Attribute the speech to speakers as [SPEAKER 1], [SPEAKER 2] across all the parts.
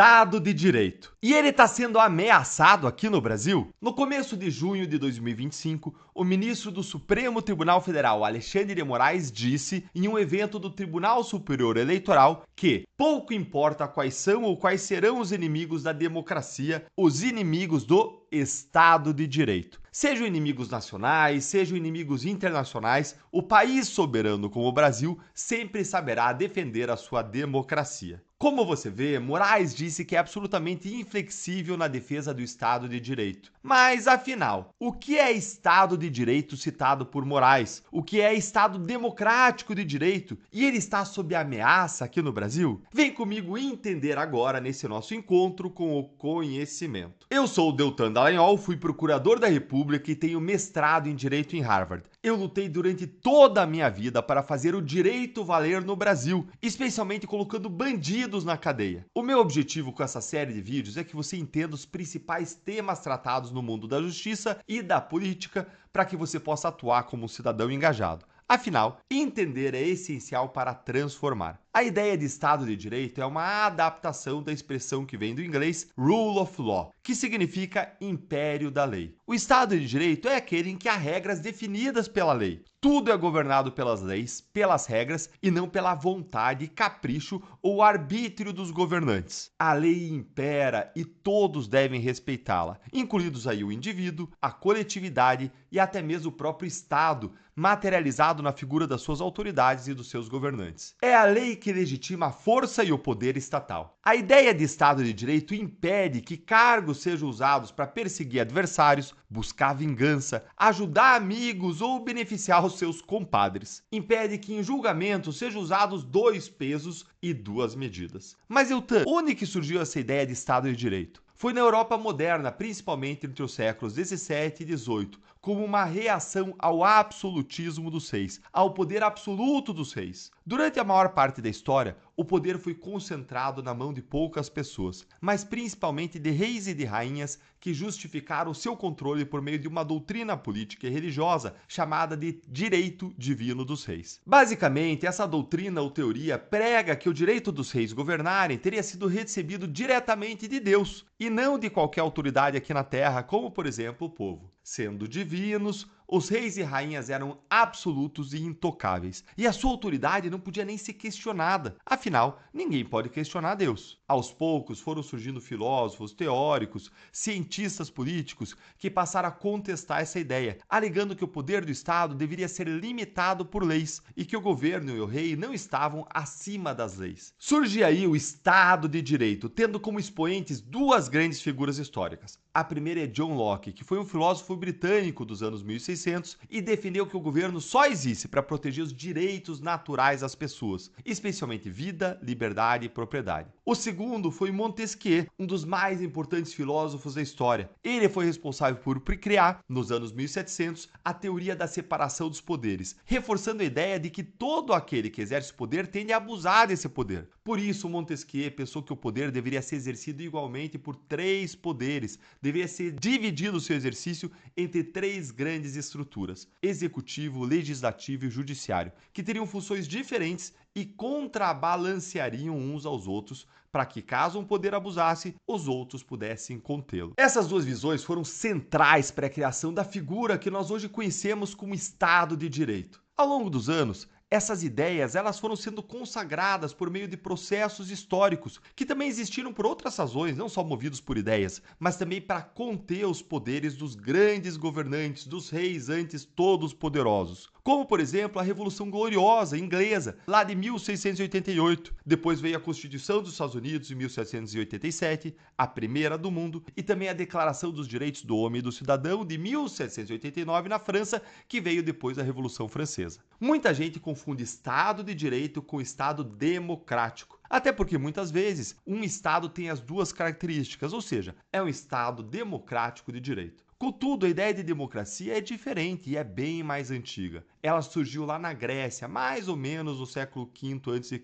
[SPEAKER 1] Estado de Direito. E ele está sendo ameaçado aqui no Brasil? No começo de junho de 2025, o ministro do Supremo Tribunal Federal, Alexandre de Moraes, disse em um evento do Tribunal Superior Eleitoral que pouco importa quais são ou quais serão os inimigos da democracia, os inimigos do Estado de Direito. Sejam inimigos nacionais, sejam inimigos internacionais, o país soberano como o Brasil sempre saberá defender a sua democracia. Como você vê, Moraes disse que é absolutamente inflexível na defesa do Estado de Direito. Mas, afinal, o que é Estado de Direito citado por Moraes? O que é Estado democrático de direito? E ele está sob ameaça aqui no Brasil? Vem comigo entender agora nesse nosso encontro com o conhecimento. Eu sou o Deltan Dallagnol, fui procurador da República e tenho mestrado em Direito em Harvard. Eu lutei durante toda a minha vida para fazer o direito valer no Brasil, especialmente colocando bandidos na cadeia. O meu objetivo com essa série de vídeos é que você entenda os principais temas tratados no mundo da justiça e da política para que você possa atuar como um cidadão engajado. Afinal, entender é essencial para transformar. A ideia de Estado de Direito é uma adaptação da expressão que vem do inglês Rule of Law, que significa império da lei. O Estado de Direito é aquele em que há regras definidas pela lei. Tudo é governado pelas leis, pelas regras e não pela vontade, capricho ou arbítrio dos governantes. A lei impera e todos devem respeitá-la, incluídos aí o indivíduo, a coletividade e até mesmo o próprio Estado, materializado na figura das suas autoridades e dos seus governantes. É a lei que legitima a força e o poder estatal. A ideia de Estado de Direito impede que cargos sejam usados para perseguir adversários, buscar vingança, ajudar amigos ou beneficiar os seus compadres. Impede que em julgamento sejam usados dois pesos e duas medidas. Mas, Deltan, onde que surgiu essa ideia de Estado de Direito? Foi na Europa moderna, principalmente entre os séculos 17 e 18, como uma reação ao absolutismo dos reis, ao poder absoluto dos reis. Durante a maior parte da história, o poder foi concentrado na mão de poucas pessoas, mas principalmente de reis e de rainhas que justificaram seu controle por meio de uma doutrina política e religiosa chamada de direito divino dos reis. Basicamente, essa doutrina ou teoria prega que o direito dos reis governarem teria sido recebido diretamente de Deus e não de qualquer autoridade aqui na Terra, como por exemplo o povo. Sendo divinos, os reis e rainhas eram absolutos e intocáveis, e a sua autoridade não podia nem ser questionada. Afinal, ninguém pode questionar Deus. Aos poucos foram surgindo filósofos, teóricos, cientistas políticos que passaram a contestar essa ideia, alegando que o poder do Estado deveria ser limitado por leis e que o governo e o rei não estavam acima das leis. Surge aí o Estado de Direito, tendo como expoentes duas grandes figuras históricas. A primeira é John Locke, que foi um filósofo britânico dos anos 1600 e defendeu que o governo só existe para proteger os direitos naturais das pessoas, especialmente vida, liberdade e propriedade. O segundo foi Montesquieu, um dos mais importantes filósofos da história. Ele foi responsável por criar, nos anos 1700, a teoria da separação dos poderes, reforçando a ideia de que todo aquele que exerce poder tende a abusar desse poder. Por isso, Montesquieu pensou que o poder deveria ser exercido igualmente por três poderes, deveria ser dividido o seu exercício entre três grandes estruturas: executivo, legislativo e judiciário, que teriam funções diferentes e contrabalanceariam uns aos outros para que, caso um poder abusasse, os outros pudessem contê-lo. Essas duas visões foram centrais para a criação da figura que nós hoje conhecemos como Estado de Direito. Ao longo dos anos, essas ideias elas foram sendo consagradas por meio de processos históricos, que também existiram por outras razões, não só movidos por ideias, mas também para conter os poderes dos grandes governantes, dos reis antes todos poderosos. Como, por exemplo, a Revolução Gloriosa inglesa, lá de 1688. Depois veio a Constituição dos Estados Unidos, em 1787, a primeira do mundo, e também a Declaração dos Direitos do Homem e do Cidadão, de 1789, na França, que veio depois da Revolução Francesa. Muita gente confunde Estado de Direito com Estado democrático. Até porque, muitas vezes, um Estado tem as duas características, ou seja, é um Estado democrático de direito. Contudo, a ideia de democracia é diferente e é bem mais antiga. Ela surgiu lá na Grécia, mais ou menos no século V a.C.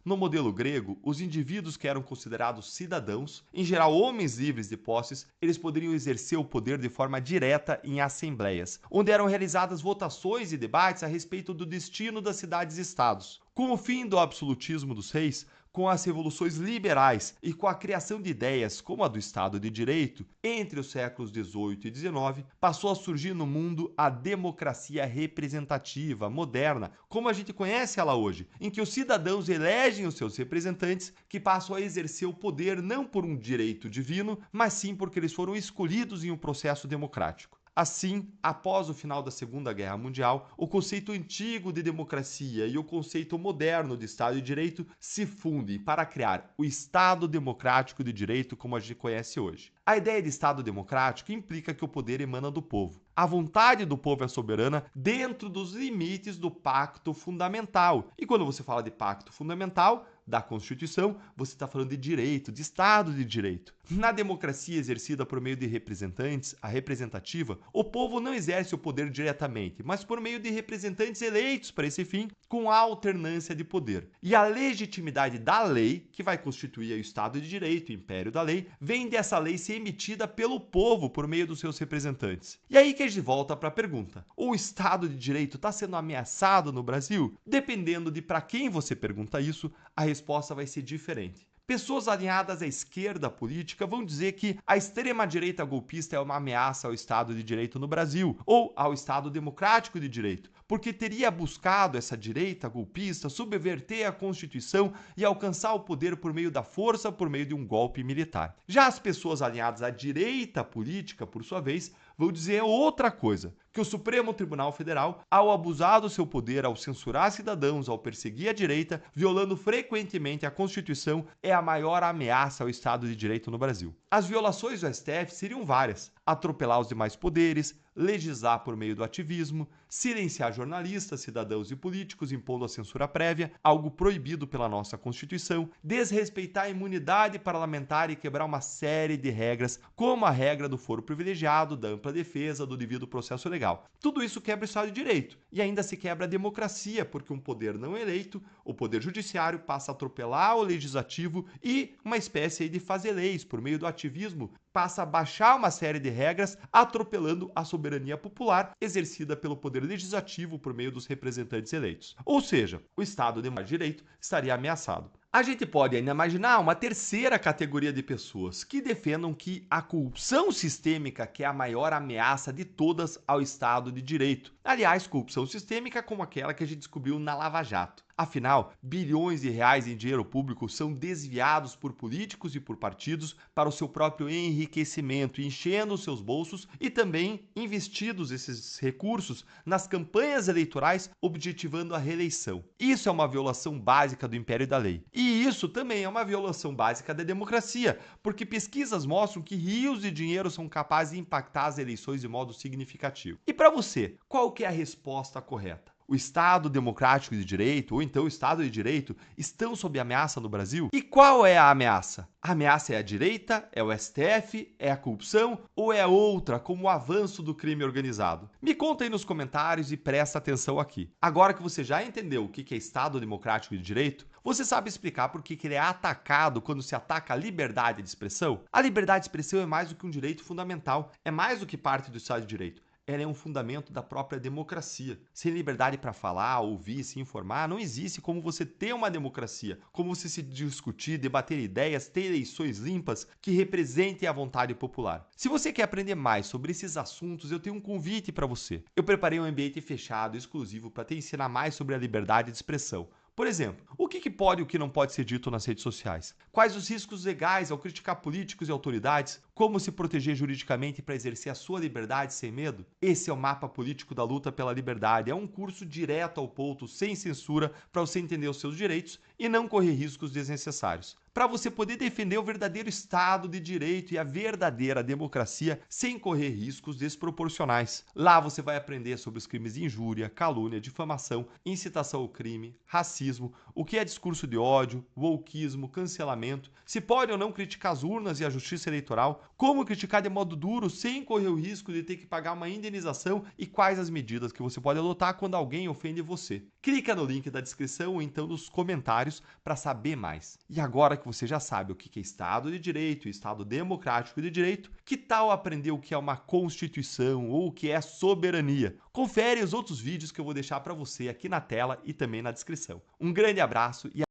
[SPEAKER 1] No modelo grego, os indivíduos que eram considerados cidadãos, em geral homens livres de posses, eles poderiam exercer o poder de forma direta em assembleias, onde eram realizadas votações e debates a respeito do destino das cidades-estados. Com o fim do absolutismo dos reis, com as revoluções liberais e com a criação de ideias como a do Estado de Direito, entre os séculos XVIII e XIX, passou a surgir no mundo a democracia representativa, moderna, como a gente conhece ela hoje, em que os cidadãos elegem os seus representantes que passam a exercer o poder não por um direito divino, mas sim porque eles foram escolhidos em um processo democrático. Assim, após o final da Segunda Guerra Mundial, o conceito antigo de democracia e o conceito moderno de Estado de Direito se fundem para criar o Estado Democrático de Direito como a gente conhece hoje. A ideia de Estado democrático implica que o poder emana do povo. A vontade do povo é soberana dentro dos limites do pacto fundamental. E quando você fala de pacto fundamental, da Constituição, você está falando de direito, de Estado de Direito. Na democracia exercida por meio de representantes, a representativa, o povo não exerce o poder diretamente, mas por meio de representantes eleitos para esse fim, com alternância de poder. E a legitimidade da lei, que vai constituir o Estado de Direito, o império da lei, vem dessa lei ser emitida pelo povo por meio dos seus representantes. E aí que a gente volta para a pergunta: o Estado de Direito está sendo ameaçado no Brasil? Dependendo de para quem você pergunta isso, a resposta vai ser diferente. Pessoas alinhadas à esquerda política vão dizer que a extrema-direita golpista é uma ameaça ao Estado de Direito no Brasil, ou ao Estado democrático de direito, porque teria buscado essa direita golpista subverter a Constituição e alcançar o poder por meio da força, por meio de um golpe militar. Já as pessoas alinhadas à direita política, por sua vez, vão dizer outra coisa, que o Supremo Tribunal Federal, ao abusar do seu poder, ao censurar cidadãos, ao perseguir a direita, violando frequentemente a Constituição, é a maior ameaça ao Estado de Direito no Brasil. As violações do STF seriam várias: atropelar os demais poderes, legislar por meio do ativismo, silenciar jornalistas, cidadãos e políticos impondo a censura prévia, algo proibido pela nossa Constituição, desrespeitar a imunidade parlamentar e quebrar uma série de regras, como a regra do foro privilegiado, da ampla defesa, do devido processo legal. Tudo isso quebra o Estado de Direito e ainda se quebra a democracia, porque um poder não eleito, o poder judiciário, passa a atropelar o legislativo e uma espécie de fazer leis por meio do ativismo, passa a baixar uma série de regras, atropelando a soberania popular exercida pelo poder legislativo por meio dos representantes eleitos. Ou seja, o Estado de Direito estaria ameaçado. A gente pode ainda imaginar uma terceira categoria de pessoas que defendam que a corrupção sistêmica que é a maior ameaça de todas ao Estado de Direito. Aliás, corrupção sistêmica como aquela que a gente descobriu na Lava Jato. Afinal, bilhões de reais em dinheiro público são desviados por políticos e por partidos para o seu próprio enriquecimento, enchendo os seus bolsos e também investidos esses recursos nas campanhas eleitorais, objetivando a reeleição. Isso é uma violação básica do império da lei. E isso também é uma violação básica da democracia, porque pesquisas mostram que rios de dinheiro são capazes de impactar as eleições de modo significativo. E para você, qual que é a resposta correta? O Estado democrático de direito, ou então o Estado de direito, estão sob ameaça no Brasil? E qual é a ameaça? A ameaça é a direita? É o STF? É a corrupção? Ou é outra, como o avanço do crime organizado? Me conta aí nos comentários e presta atenção aqui. Agora que você já entendeu o que é Estado democrático de direito, você sabe explicar por que ele é atacado quando se ataca a liberdade de expressão? A liberdade de expressão é mais do que um direito fundamental, é mais do que parte do Estado de Direito. Ela é um fundamento da própria democracia. Sem liberdade para falar, ouvir, se informar, não existe como você ter uma democracia, como você se discutir, debater ideias, ter eleições limpas que representem a vontade popular. Se você quer aprender mais sobre esses assuntos, eu tenho um convite para você. Eu preparei um ambiente fechado, exclusivo, para te ensinar mais sobre a liberdade de expressão. Por exemplo, o que pode e o que não pode ser dito nas redes sociais? Quais os riscos legais ao criticar políticos e autoridades? Como se proteger juridicamente para exercer a sua liberdade sem medo? Esse é o mapa político da luta pela liberdade. É um curso direto ao ponto, sem censura, para você entender os seus direitos e não correr riscos desnecessários. Para você poder defender o verdadeiro Estado de Direito e a verdadeira democracia sem correr riscos desproporcionais. Lá você vai aprender sobre os crimes de injúria, calúnia, difamação, incitação ao crime, racismo, o que é discurso de ódio, wokeismo, cancelamento, se pode ou não criticar as urnas e a justiça eleitoral, como criticar de modo duro sem correr o risco de ter que pagar uma indenização e quais as medidas que você pode adotar quando alguém ofende você. Clica no link da descrição ou então nos comentários para saber mais. E agora que você já sabe o que é Estado de Direito e Estado democrático de direito, que tal aprender o que é uma Constituição ou o que é soberania? Confere os outros vídeos que eu vou deixar para você aqui na tela e também na descrição. Um grande abraço e